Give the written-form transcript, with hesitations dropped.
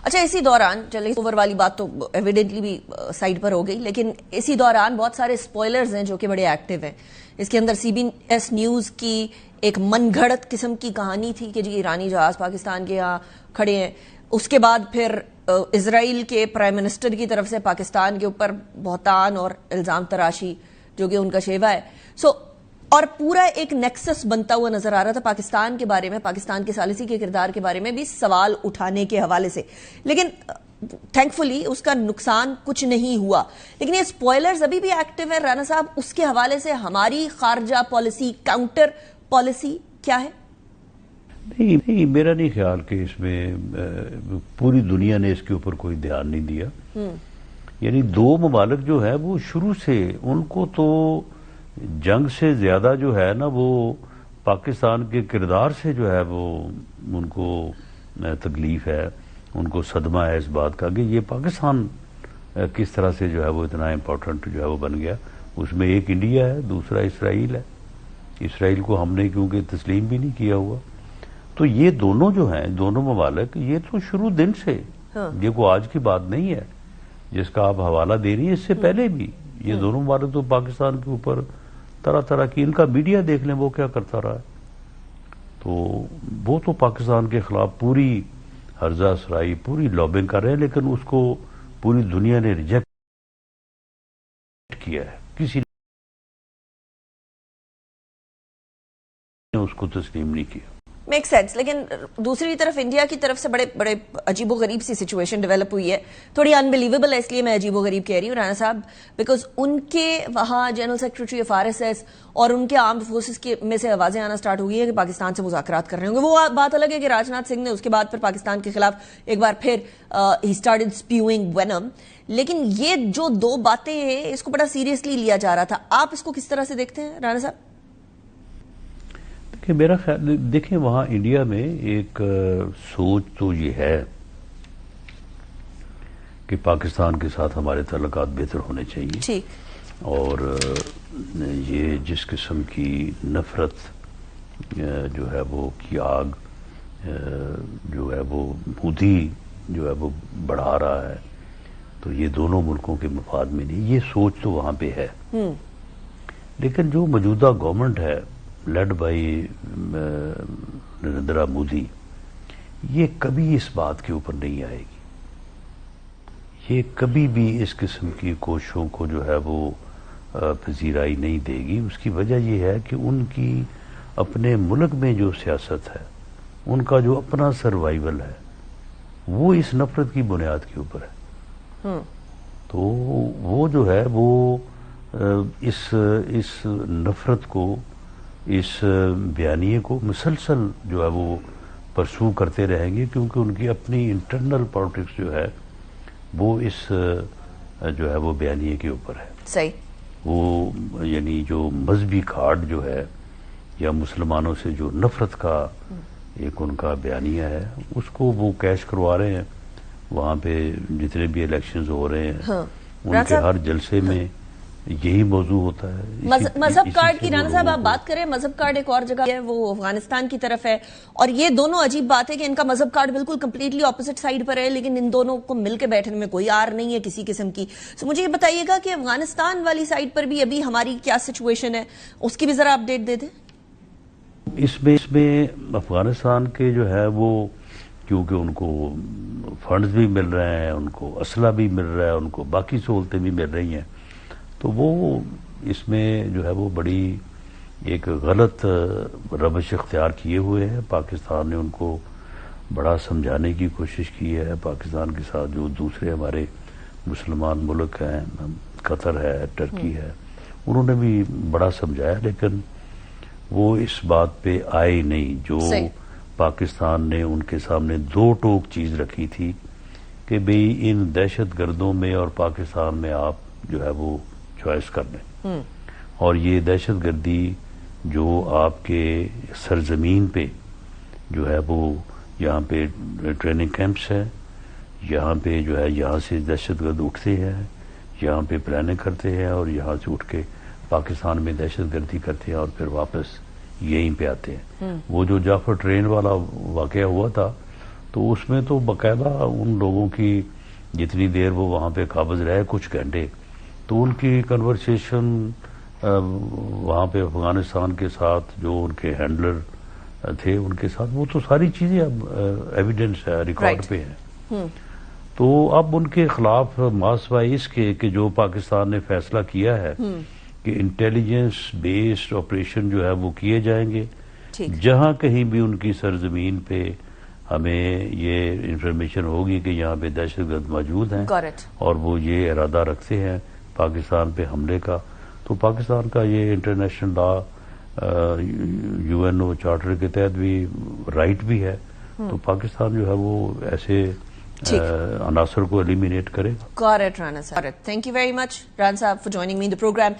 اچھا اسی دوران چلے اوور والی بات تو ایویڈنٹلی بھی سائڈ پر ہو گئی، لیکن اسی دوران بہت سارے اسپوائلرز ہیں جو کہ بڑے ایکٹیو ہیں. اس کے اندر سی بی ایس نیوز کی ایک من گھڑت قسم کی کہانی تھی کہ جی ایرانی جہاز پاکستان کے یہاں کھڑے ہیں. اس کے بعد پھر اسرائیل کے پرائم منسٹر کی طرف سے پاکستان کے اوپر بہتان اور الزام تراشی جو کہ ان کا شیوا ہے. اور پورا ایک نیکسس بنتا ہوا نظر آ رہا تھا پاکستان کے بارے میں، پاکستان کے ثالثی کے کردار کے بارے میں بھی سوال اٹھانے کے حوالے سے. لیکن تھینک فلی اس کا نقصان کچھ نہیں ہوا. لیکن یہ اسپوائلرز ابھی بھی ایکٹیو ہیں. رانا صاحب، اس کے حوالے سے ہماری خارجہ پالیسی، کاؤنٹر پالیسی کیا ہے؟ نہیں، میرا نہیں خیال کہ اس میں پوری دنیا نے اس کے اوپر کوئی دھیان نہیں دیا. یعنی دو ممالک جو ہے وہ شروع سے ان کو تو جنگ سے زیادہ جو ہے نا وہ پاکستان کے کردار سے جو ہے وہ ان کو تکلیف ہے، ان کو صدمہ ہے اس بات کا کہ یہ پاکستان کس طرح سے جو ہے وہ اتنا امپورٹنٹ جو ہے وہ بن گیا. اس میں ایک انڈیا ہے، دوسرا اسرائیل ہے. اسرائیل کو ہم نے کیونکہ تسلیم بھی نہیں کیا ہوا. تو یہ دونوں جو ہیں، دونوں ممالک، یہ تو شروع دن سے، یہ کوئی آج کی بات نہیں ہے جس کا آپ حوالہ دے رہی ہیں. اس سے پہلے بھی یہ دونوں ممالک تو پاکستان کے اوپر طرح طرح کی، ان کا میڈیا دیکھ لیں وہ کیا کرتا رہا ہے. تو وہ تو پاکستان کے خلاف پوری ہرزہ سرائی، پوری لابنگ کر رہے ہیں، لیکن اس کو پوری دنیا نے ریجیکٹ کیا ہے. کسی نے اس کو تسلیم نہیں کیا. Make sense. لیکن دوسری طرف انڈیا کی طرف سے بڑے بڑے عجیب و غریب سی سچویشن ڈیولپ ہوئی ہے. تھوڑی انبلیویبل ہے، اس لیے میں عجیب و غریب کہہ رہی ہوں رانا صاحب، بیکاز ان کے وہاں general secretary of R S S اور ان کے آرمڈ فورسز میں سے آوازیں آنا سٹارٹ ہو گئی ہیں کہ پاکستان سے مذاکرات کر رہے ہوں گے. وہ بات الگ ہے کہ راجناتھ سنگھ نے اس کے بعد پھر پاکستان کے خلاف ایک بار پھر ہی اسٹارٹڈ اسپیوئنگ وینم. لیکن یہ جو دو باتیں ہیں اس کو بڑا سیریسلی لیا جا رہا تھا. آپ اس کو کس طرح سے دیکھتے ہیں رانا صاحب؟ کہ میرا خیال، دیکھیں وہاں انڈیا میں ایک سوچ تو یہ ہے کہ پاکستان کے ساتھ ہمارے تعلقات بہتر ہونے چاہیے. ٹھیک. اور یہ جس قسم کی نفرت جو ہے وہ کی آگ جو ہے وہ مودی جو ہے وہ بڑھا رہا ہے، تو یہ دونوں ملکوں کے مفاد میں نہیں. یہ سوچ تو وہاں پہ ہے. لیکن جو موجودہ گورنمنٹ ہے لیڈ بائی نریندر مودی، یہ کبھی اس بات کے اوپر نہیں آئے گی. یہ کبھی بھی اس قسم کی کوششوں کو جو ہے وہ پذیرائی نہیں دے گی. اس کی وجہ یہ ہے کہ ان کی اپنے ملک میں جو سیاست ہے، ان کا جو اپنا سروائیول ہے، وہ اس نفرت کی بنیاد کے اوپر ہے. تو وہ جو ہے وہ اس نفرت کو، اس بیانیے کو مسلسل جو ہے وہ پرسو کرتے رہیں گے، کیونکہ ان کی اپنی انٹرنل پالیٹکس جو ہے وہ اس جو ہے وہ بیانیے کے اوپر ہے. صحیح. وہ یعنی جو مذہبی کھاڑ جو ہے یا مسلمانوں سے جو نفرت کا ایک ان کا بیانیہ ہے، اس کو وہ کیش کروا رہے ہیں. وہاں پہ جتنے بھی الیکشنز ہو رہے ہیں ان کے ہر جلسے میں یہی موضوع ہوتا ہے. مذہب کارڈ کی رانا صاحب آپ بات کریں. مذہب کارڈ ایک اور جگہ ہے، وہ افغانستان کی طرف ہے، اور یہ دونوں عجیب بات ہے کہ ان کا مذہب کارڈ بالکل کمپلیٹلی اپوزٹ سائڈ پر ہے، لیکن ان دونوں کو مل کے بیٹھنے میں کوئی آر نہیں ہے کسی قسم کی. سو مجھے یہ بتائیے گا کہ افغانستان والی سائڈ پر بھی ابھی ہماری کیا سچویشن ہے، اس کی بھی ذرا اپڈیٹ دے دیں. اس میں افغانستان کے جو ہے وہ، کیونکہ ان کو فنڈز بھی مل رہے ہیں، ان کو اسلحہ بھی مل رہا ہے، ان کو باقی سہولتیں بھی مل رہی ہیں، تو وہ اس میں جو ہے وہ بڑی ایک غلط روش اختیار کیے ہوئے ہیں. پاکستان نے ان کو بڑا سمجھانے کی کوشش کی ہے. پاکستان کے ساتھ جو دوسرے ہمارے مسلمان ملک ہیں، قطر ہے، ٹرکی ہے، انہوں نے بھی بڑا سمجھایا، لیکن وہ اس بات پہ آئے نہیں. جو پاکستان نے ان کے سامنے دو ٹوک چیز رکھی تھی کہ بھئی ان دہشت گردوں میں اور پاکستان میں آپ جو ہے وہ چوائس کر لیں، اور یہ دہشت گردی جو آپ کے سرزمین پہ جو ہے وہ یہاں پہ ٹریننگ کیمپس ہیں، یہاں پہ جو ہے یہاں سے دہشت گرد اٹھتے ہیں، یہاں پہ پلاننگ کرتے ہیں، اور یہاں سے اٹھ کے پاکستان میں دہشت گردی کرتے ہیں اور پھر واپس یہیں پہ آتے ہیں. وہ جو جعفر ٹرین والا واقعہ ہوا تھا، تو اس میں تو باقاعدہ ان لوگوں کی جتنی دیر وہ وہاں پہ قابض رہے کچھ گھنٹے تو ان کی کنورسیشن وہاں پہ افغانستان کے ساتھ جو ان کے ہینڈلر تھے ان کے ساتھ وہ تو ساری چیزیں اب ایویڈنس ہے ریکارڈ پہ ہے. تو اب ان کے خلاف ماسوائے اس کے کہ جو پاکستان نے فیصلہ کیا ہے کہ انٹیلیجنس بیسڈ آپریشن جو ہے وہ کیے جائیں گے جہاں کہیں بھی ان کی سرزمین پہ ہمیں یہ انفارمیشن ہوگی کہ یہاں پہ دہشت گرد موجود ہیں اور وہ یہ ارادہ رکھتے ہیں پاکستان پہ حملے کا تو پاکستان کا یہ international law U N O charter کے تحت بھی رائٹ بھی ہے تو پاکستان جو ہے وہ ایسے عناصر کو ایلیمینیٹ کرے گا. Got it, Rana sir. Thank you very much, Rana sahab, for joining me in the program.